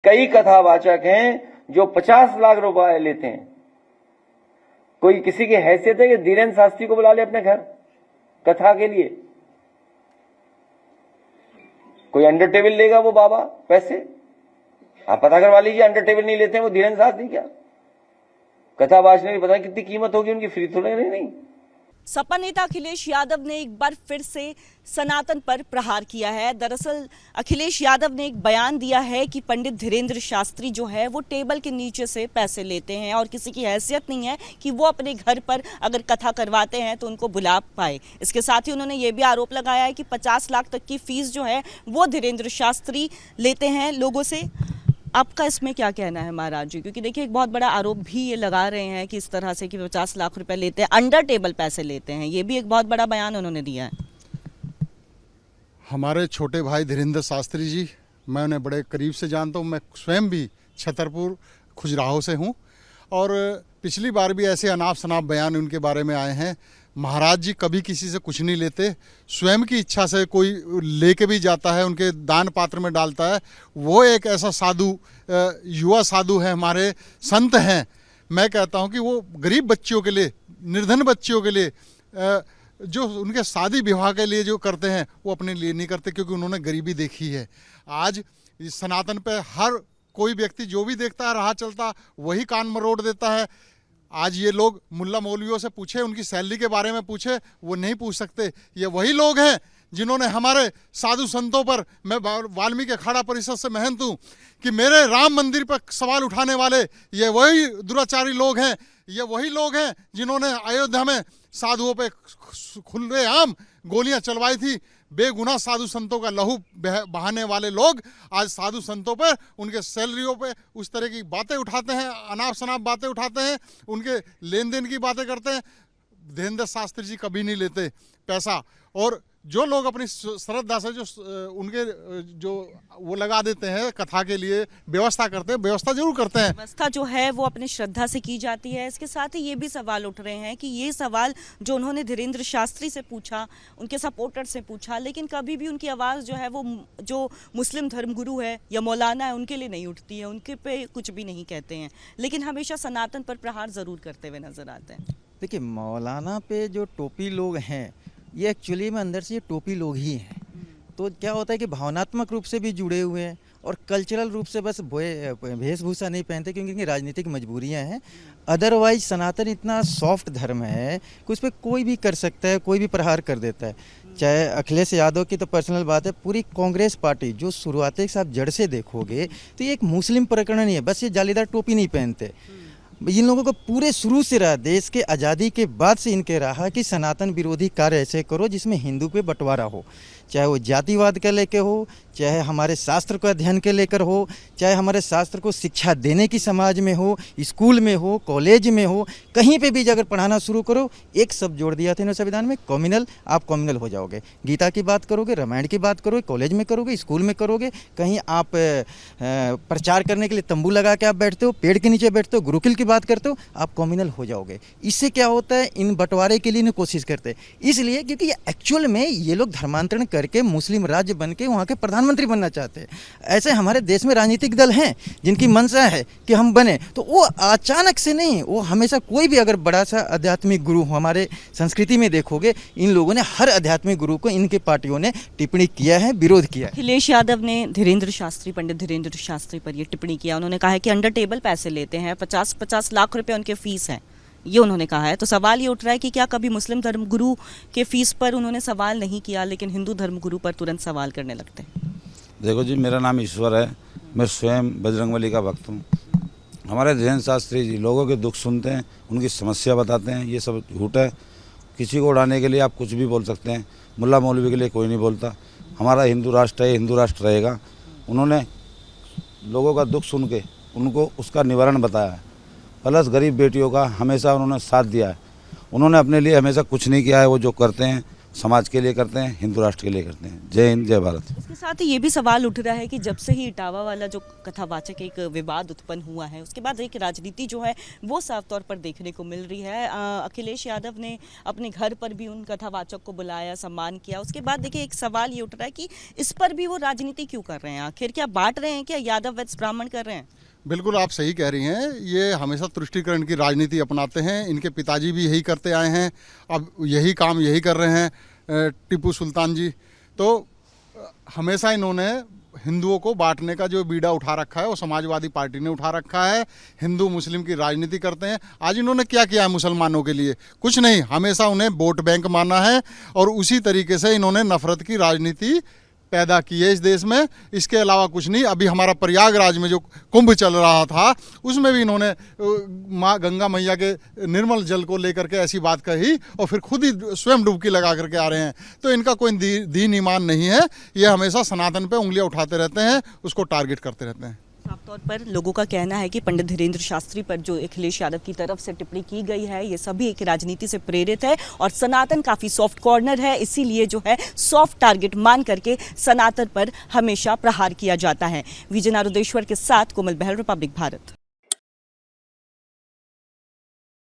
कई कथावाचक हैं जो 50 लाख रुपए लेते हैं। कोई किसी की हैसियत है कि धीरेन्द्र शास्त्री को बुला ले अपने घर कथा के लिए? कोई अंडर टेबल लेगा वो बाबा पैसे? आप पता करवा लीजिए, अंडर टेबल नहीं लेते हैं वो धीरेन्द्र शास्त्री। क्या कथा वाचने की पता कितनी कीमत होगी उनकी, फ्री थोड़े नहीं। सपा नेता अखिलेश यादव ने एक बार फिर से सनातन पर प्रहार किया है। दरअसल अखिलेश यादव ने एक बयान दिया है कि पंडित धीरेन्द्र शास्त्री जो है वो टेबल के नीचे से पैसे लेते हैं और किसी की हैसियत नहीं है कि वो अपने घर पर अगर कथा करवाते हैं तो उनको बुला पाए। इसके साथ ही उन्होंने ये भी आरोप लगाया है कि 50 लाख तक की फीस जो है वो धीरेन्द्र शास्त्री लेते हैं लोगों से। आपका इसमें क्या कहना है महाराज जी? क्योंकि देखिए एक बहुत बड़ा आरोप भी ये लगा रहे हैं कि इस तरह से कि 50 लाख रुपए लेते हैं, अंडर टेबल पैसे लेते हैं। ये भी एक बहुत बड़ा बयान उन्होंने दिया है। हमारे छोटे भाई धीरेन्द्र शास्त्री जी, मैं उन्हें बड़े करीब से जानता हूँ। मैं स्वयं भी छतरपुर खुजराहो से हूँ और पिछली बार भी ऐसे अनाप शनाप बयान उनके बारे में आए हैं। महाराज जी कभी किसी से कुछ नहीं लेते, स्वयं की इच्छा से कोई लेके भी जाता है, उनके दान पात्र में डालता है। वो एक ऐसा साधु, युवा साधु है, हमारे संत हैं। मैं कहता हूँ कि वो गरीब बच्चियों के लिए, निर्धन बच्चियों के लिए, जो उनके शादी विवाह के लिए जो करते हैं वो अपने लिए नहीं करते, क्योंकि उन्होंने गरीबी देखी है। आज इस सनातन पे हर कोई व्यक्ति जो भी देखता है राह चलता वही कान मरोड़ देता है। आज ये लोग मुल्ला मौलवियों से पूछे, उनकी सैलरी के बारे में पूछे, वो नहीं पूछ सकते। ये वही लोग हैं जिन्होंने हमारे साधु संतों पर, मैं वाल्मीकि अखाड़ा परिषद से महंत हूँ, कि मेरे राम मंदिर पर सवाल उठाने वाले ये वही दुराचारी लोग हैं। ये वही लोग हैं जिन्होंने अयोध्या में साधुओं पे खुलेआम गोलियां चलवाई थी। बेगुनाह साधु संतों का लहू बहाने वाले लोग आज साधु संतों पे, उनके सैलरियों पे उस तरह की बातें उठाते हैं, अनाप शनाप बातें उठाते हैं, उनके लेन देन की बातें करते हैं। धीरेन्द्र शास्त्री जी कभी नहीं लेते पैसा। और जो लोग अपनी श्रद्धा से जो उनके जो वो लगा देते हैं कथा के लिए, व्यवस्था करते हैं, व्यवस्था जरूर करते हैं। व्यवस्था जो है वो अपनी श्रद्धा से की जाती है। इसके साथ ही ये भी सवाल उठ रहे हैं कि ये सवाल जो उन्होंने धीरेन्द्र शास्त्री से पूछा, उनके सपोर्टर से पूछा, लेकिन कभी भी उनकी आवाज़ जो है वो जो मुस्लिम धर्मगुरु है या मौलाना है उनके लिए नहीं उठती है, उनके पे कुछ भी नहीं कहते हैं, लेकिन हमेशा सनातन पर प्रहार ज़रूर करते हुए नजर आते हैं। देखिए, मौलाना पे जो टोपी लोग हैं ये एक्चुअली में अंदर से ये टोपी लोग ही हैं। तो क्या होता है कि भावनात्मक रूप से भी जुड़े हुए हैं और कल्चरल रूप से बस वेशभूषा नहीं पहनते क्योंकि राजनीतिक मजबूरियां हैं। अदरवाइज सनातन इतना सॉफ्ट धर्म है कि उस पर कोई भी कर सकता है, कोई भी प्रहार कर देता है। चाहे अखिलेश यादव की तो पर्सनल बात है, पूरी कांग्रेस पार्टी जो शुरुआती से आप जड़ से देखोगे तो ये एक मुस्लिम प्रकरण नहीं है। बस ये जालीदार टोपी नहीं पहनते। इन लोगों को पूरे शुरू से रहा, देश के आज़ादी के बाद से इनके रहा कि सनातन विरोधी कार्य ऐसे करो जिसमें हिंदू पे बंटवारा हो, चाहे वो जातिवाद का लेकर हो, चाहे हमारे शास्त्र को अध्ययन के लेकर हो, चाहे हमारे शास्त्र को शिक्षा देने की समाज में हो, स्कूल में हो, कॉलेज में हो, कहीं पे भी अगर पढ़ाना शुरू करो, एक शब्द जोड़ दिया था संविधान में, कम्युनल। आप कम्युनल हो जाओगे। गीता की बात करोगे, रामायण की बात करोगे, कॉलेज में करोगे, स्कूल में करोगे, कहीं आप प्रचार करने के लिए तंबू लगा के आप बैठते हो, पेड़ के नीचे बैठते हो, गुरुकुल की बात करते हो, आप कम्युनल हो जाओगे। इससे क्या होता है, इन बंटवारे के लिए कोशिश करते हैं, इसलिए क्योंकि एक्चुअल में ये लोग धर्मांतरण करके मुस्लिम राज्य बन के वहाँ के प्रधानमंत्री बनना चाहते हैं। ऐसे हमारे देश में राजनीतिक दल हैं जिनकी मंशा है कि हम बने, तो वो अचानक से नहीं, वो हमेशा कोई भी अगर बड़ा सा आध्यात्मिक गुरु हो, हमारे संस्कृति में देखोगे इन लोगों ने हर आध्यात्मिक गुरु को इनके पार्टियों ने टिप्पणी किया है, विरोध किया है। अखिलेश यादव ने धीरेन्द्र शास्त्री, पंडित धीरेन्द्र शास्त्री पर ये टिप्पणी किया। उन्होंने कहा है कि अंडर टेबल पैसे लेते हैं, 50-50 लाख रुपए उनके फीस है, ये उन्होंने कहा है। तो सवाल ये उठ रहा है कि क्या कभी मुस्लिम धर्मगुरु के फीस पर उन्होंने सवाल नहीं किया, लेकिन हिंदू धर्मगुरु पर तुरंत सवाल करने लगते हैं। देखो जी, मेरा नाम ईश्वर है, मैं स्वयं बजरंगबली का भक्त हूँ। हमारे धीरेन्द्र शास्त्री जी लोगों के दुख सुनते हैं, उनकी समस्या बताते हैं, ये सब झूठ है। किसी को उड़ाने के लिए आप कुछ भी बोल सकते हैं, मुल्ला मौलवी के लिए कोई नहीं बोलता। हमारा हिंदू राष्ट्र है, हिंदू राष्ट्र रहेगा। उन्होंने लोगों का दुख सुन के उनको उसका निवारण बताया है, प्लस गरीब बेटियों का हमेशा उन्होंने साथ दिया है। उन्होंने अपने लिए हमेशा कुछ नहीं किया है। वो जो करते हैं समाज के लिए करते हैं, हिंदू राष्ट्र के लिए करते हैं। जय हिंद, जय भारत। इसके साथ ही ये भी सवाल उठ रहा है कि जब से ही इटावा वाला जो कथावाचक एक विवाद उत्पन्न हुआ है, उसके बाद एक राजनीति जो है वो साफ तौर पर देखने को मिल रही है। अखिलेश यादव ने अपने घर पर भी उन कथावाचक को बुलाया, सम्मान किया। उसके बाद देखिए एक सवाल ये उठ रहा है कि इस पर भी वो राजनीति क्यों कर रहे हैं? आखिर क्या बांट रहे हैं, क्या यादव वत्स ब्राह्मण कर रहे हैं? बिल्कुल आप सही कह रही हैं। ये हमेशा तुष्टीकरण की राजनीति अपनाते हैं। इनके पिताजी भी यही करते आए हैं, अब यही काम यही कर रहे हैं टीपू सुल्तान जी। तो हमेशा इन्होंने हिंदुओं को बांटने का जो बीड़ा उठा रखा है वो समाजवादी पार्टी ने उठा रखा है। हिंदू मुस्लिम की राजनीति करते हैं। आज इन्होंने क्या किया है मुसलमानों के लिए? कुछ नहीं, हमेशा उन्हें वोट बैंक माना है और उसी तरीके से इन्होंने नफरत की राजनीति पैदा की है इस देश में। इसके अलावा कुछ नहीं। अभी हमारा प्रयागराज में जो कुंभ चल रहा था उसमें भी इन्होंने माँ गंगा मैया के निर्मल जल को लेकर के ऐसी बात कही और फिर खुद ही स्वयं डुबकी लगा करके आ रहे हैं। तो इनका कोई दीन ईमान नहीं है। ये हमेशा सनातन पे उंगलियां उठाते रहते हैं, उसको टारगेट करते रहते हैं। साफ तौर पर लोगों का कहना है कि पंडित धीरेन्द्र शास्त्री पर जो अखिलेश यादव की तरफ से टिप्पणी की गई है ये सभी एक राजनीति से प्रेरित है और सनातन काफी सॉफ्ट कॉर्नर है, इसीलिए जो है सॉफ्ट टारगेट मान करके सनातन पर हमेशा प्रहार किया जाता है। विजय नारुदेश्वर के साथ कोमल बहल, रिपब्लिक भारत।